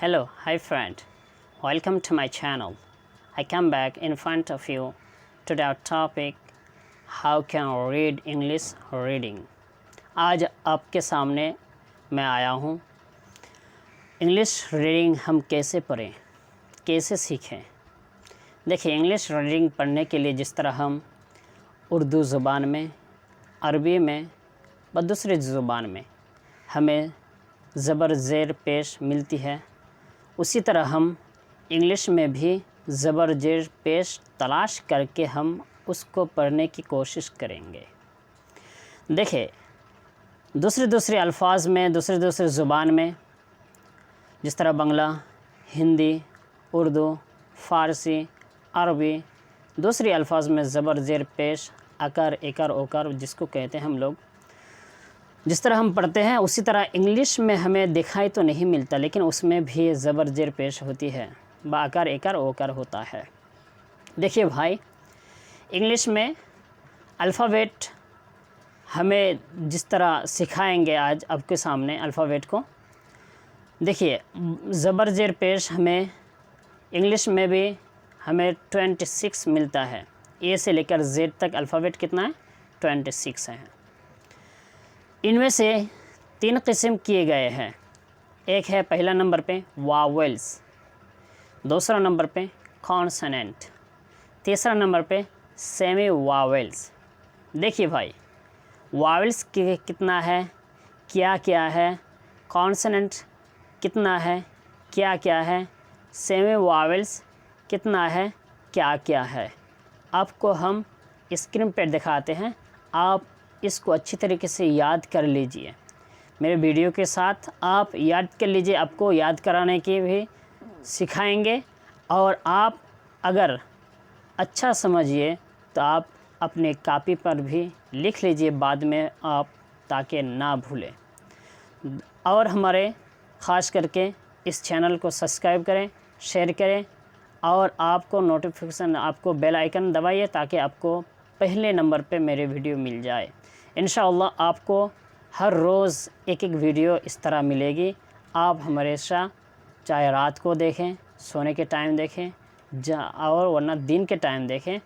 Hello, hi friend. Welcome to my channel. I come back in front of you today our topic how can read English reading. आज आपके सामने मैं आया हूँ English reading हम कैसे पढ़ें, कैसे सीखें। देखिए, इंग्लिश रीडिंग पढ़ने के लिए जिस तरह हम उर्दू ज़ुबान में, अरबी में व दूसरी ज़ुबान में हमें ज़बर ज़ेर पेश मिलती है, उसी तरह हम इंग्लिश में भी ज़बर ज़ेर पेश तलाश करके हम उसको पढ़ने की कोशिश करेंगे। देखिए, दूसरे अल्फाज में, दूसरे ज़ुबान में, जिस तरह बांग्ला, हिंदी, उर्दू, फ़ारसी, अरबी, दूसरी अल्फाज में ज़बर ज़ेर पेश, अकर, एकर, ओकर जिसको कहते हैं हम लोग, जिस तरह हम पढ़ते हैं उसी तरह इंग्लिश में हमें दिखाई तो नहीं मिलता, लेकिन उसमें भी ज़बर ज़ेर पेश होती है, बाकर, एकर, ओकर होता है। देखिए भाई, इंग्लिश में अल्फ़ाबेट हमें जिस तरह सिखाएंगे आज आपके सामने अल्फ़ाबेट को। देखिए, ज़बर ज़ेर पेश हमें इंग्लिश में भी हमें 26 मिलता है। ए से लेकर जेड तक अल्फ़ाबेट कितना है? 26 है। इनमें से 3 किस्म किए गए हैं। एक है पहला नंबर पे वावेल्स, दूसरा नंबर पे कॉन्सोनेंट, तीसरा नंबर पे सेमी वावेल्स। देखिए भाई, वावेल्स कितना है, क्या क्या है, कॉन्सोनेंट कितना है, क्या क्या है, सेमी वावेल्स कितना है, क्या क्या है, आपको हम स्क्रीन पर दिखाते हैं। आप इसको अच्छी तरीके से याद कर लीजिए। मेरे वीडियो के साथ आप याद कर लीजिए, आपको याद कराने की भी सिखाएंगे। और आप अगर अच्छा समझिए तो आप अपने कॉपी पर भी लिख लीजिए बाद में आप, ताकि ना भूलें। और हमारे ख़ास करके इस चैनल को सब्सक्राइब करें, शेयर करें और आपको नोटिफिकेशन, आपको बेल आइकन दबाइए ताकि आपको पहले नंबर पे मेरे वीडियो मिल जाए। इंशाअल्लाह आपको हर रोज़ एक वीडियो इस तरह मिलेगी। आप हमेशा चाहे रात को देखें, सोने के टाइम देखें और वरना दिन के टाइम देखें,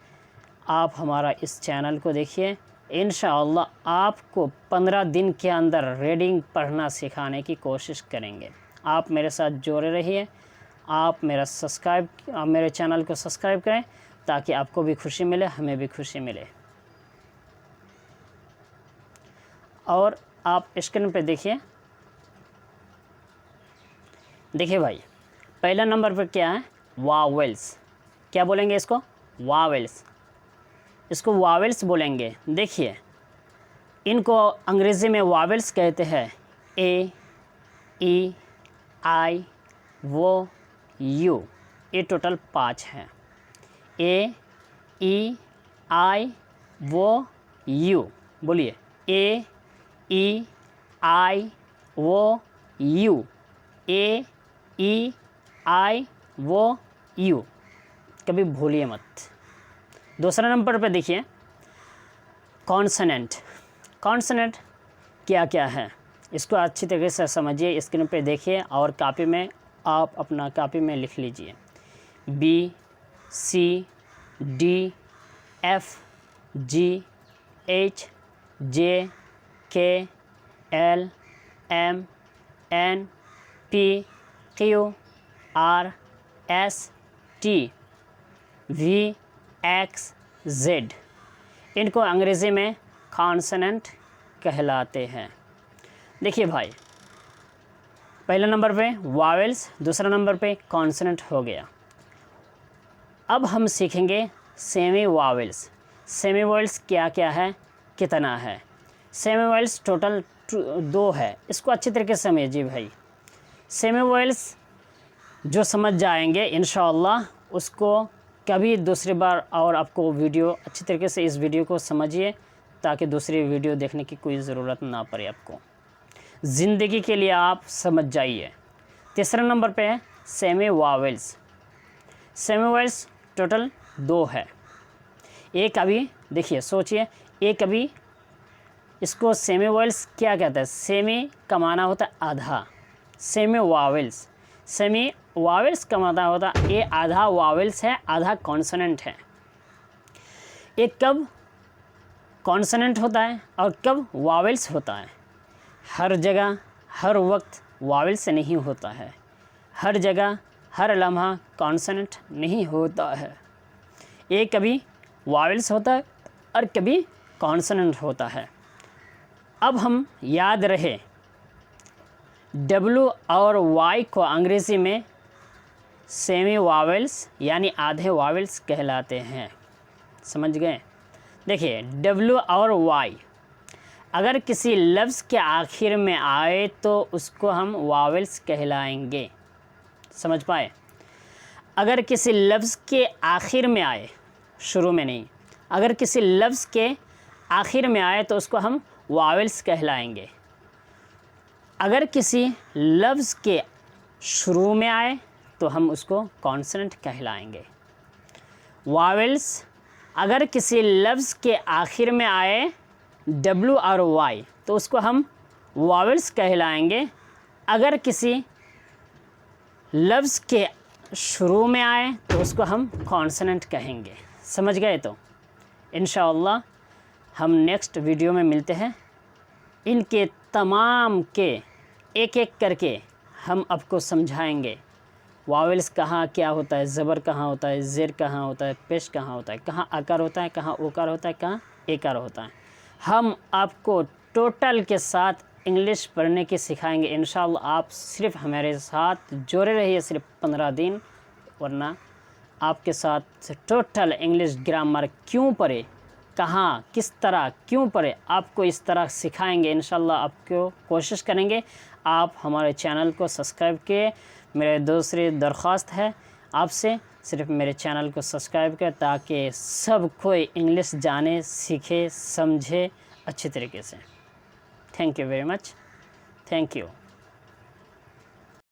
आप हमारा इस चैनल को देखिए। इंशाअल्लाह आपको 15 दिन के अंदर रीडिंग पढ़ना सिखाने की कोशिश करेंगे। आप मेरे साथ जुड़े रहिए। आप मेरे चैनल को सब्सक्राइब करें ताकि आपको भी खुशी मिले, हमें भी खुशी मिले। और आप स्क्रीन पे देखिए। देखिए भाई, पहला नंबर पर क्या है? वावेल्स। क्या बोलेंगे इसको? वावेल्स। इसको वावेल्स बोलेंगे। देखिए, इनको अंग्रेज़ी में वावेल्स कहते हैं। ए, ई, आई, वो, यू, ये टोटल 5 हैं। ए, ई, आई, वो, यू। बोलिए, ए, ई, आई, वो, यू। ए, ई, आई, वो, यू, कभी भूलिए मत। दूसरा नंबर पे देखिए कॉन्सोनेंट। कॉन्सोनेंट क्या क्या है, इसको अच्छी तरीके से समझिए, स्क्रीन पे देखिए और कॉपी में आप अपना कॉपी में लिख लीजिए। B, C, D, F, G, H, J, K, L, M, N, P, Q, R, S, T, V, X, Z. इनको अंग्रेज़ी में कॉन्सोनेंट कहलाते हैं। देखिए भाई, पहले नंबर पे वावेल्स, दूसरा नंबर पे कॉन्सोनेंट हो गया। अब हम सीखेंगे सेमी वावेल्स। सेमी वावेल्स क्या क्या है, कितना है? सेमी वावेल्स टोटल 2 है। इसको अच्छी तरीके से समझिए भाई। सेमी वावेल्स जो समझ जाएंगे इंशाअल्लाह, उसको कभी दूसरी बार और आपको वीडियो अच्छी तरीके से इस वीडियो को समझिए ताकि दूसरी वीडियो देखने की कोई ज़रूरत ना पड़े आपको। ज़िंदगी के लिए आप समझ जाइए। तीसरा नंबर पे है semi vowels. Semi vowels total 2 है। एक अभी देखिए, सोचिए, एक अभी इसको सेमी वावेल्स क्या कहता है? सेमी का माना होता है आधा। सेमी वावेल्स, सेमी वावेल्स का मतलब होता है ये आधा वावेल्स है, आधा कॉन्सोनेंट है। ये कब कॉन्सोनेंट होता है और कब वावेल्स होता है? हर जगह हर वक्त वावेल्स नहीं होता है, हर जगह हर लम्हा कॉन्सोनेंट नहीं होता है। ये कभी वावेल्स होता है और कभी कॉन्सोनेंट होता है। अब हम याद रहे W और Y को अंग्रेज़ी में सेमी वावेल्स यानी आधे वावेल्स कहलाते हैं। समझ गए? देखिए W और Y अगर किसी लफ्ज़ के आखिर में आए तो उसको हम वावेल्स कहलाएंगे। समझ पाए? अगर किसी लफ्ज़ के आखिर में आए, शुरू में नहीं, अगर किसी लफ्ज़ के आखिर में आए तो उसको हम वावेल्स कहलाएंगे। अगर किसी लफ्ज़ के शुरू में आए तो हम उसको कॉन्सोनेंट कहलाएंगे। वावेल्स अगर किसी लफ्ज़ के आखिर में आए W और Y तो उसको हम वावेल्स कहलाएंगे। अगर किसी लफ्ज़ के शुरू में आए तो उसको हम कॉन्सोनेंट कहेंगे। समझ गए? तो इंशाअल्लाह हम नेक्स्ट वीडियो में मिलते हैं। इनके तमाम के एक एक करके हम आपको समझाएंगे। वावेल्स कहाँ क्या होता है, ज़बर कहाँ होता है, ज़ेर कहाँ होता है, पेश कहाँ होता है, कहाँ आकार होता है, कहाँ ओकार होता है, कहाँ एकार होता है। हम आपको टोटल के साथ इंग्लिश पढ़ने की सिखाएंगे इंशाअल्लाह। आप सिर्फ हमारे साथ जुड़े रहिए सिर्फ 15 दिन, वरना आपके साथ टोटल इंग्लिश ग्रामर क्यों पढ़े, कहाँ किस तरह क्यों पढ़े, आपको इस तरह सिखाएंगे इंशाअल्लाह। आपको कोशिश करेंगे आप हमारे चैनल को सब्सक्राइब किए। मेरे दूसरी दरख्वास्त है आपसे, सिर्फ मेरे चैनल को सब्सक्राइब करें ताकि सब कोई इंग्लिश जाने, सीखे, समझे अच्छी तरीके से। Thank you very much. Thank you.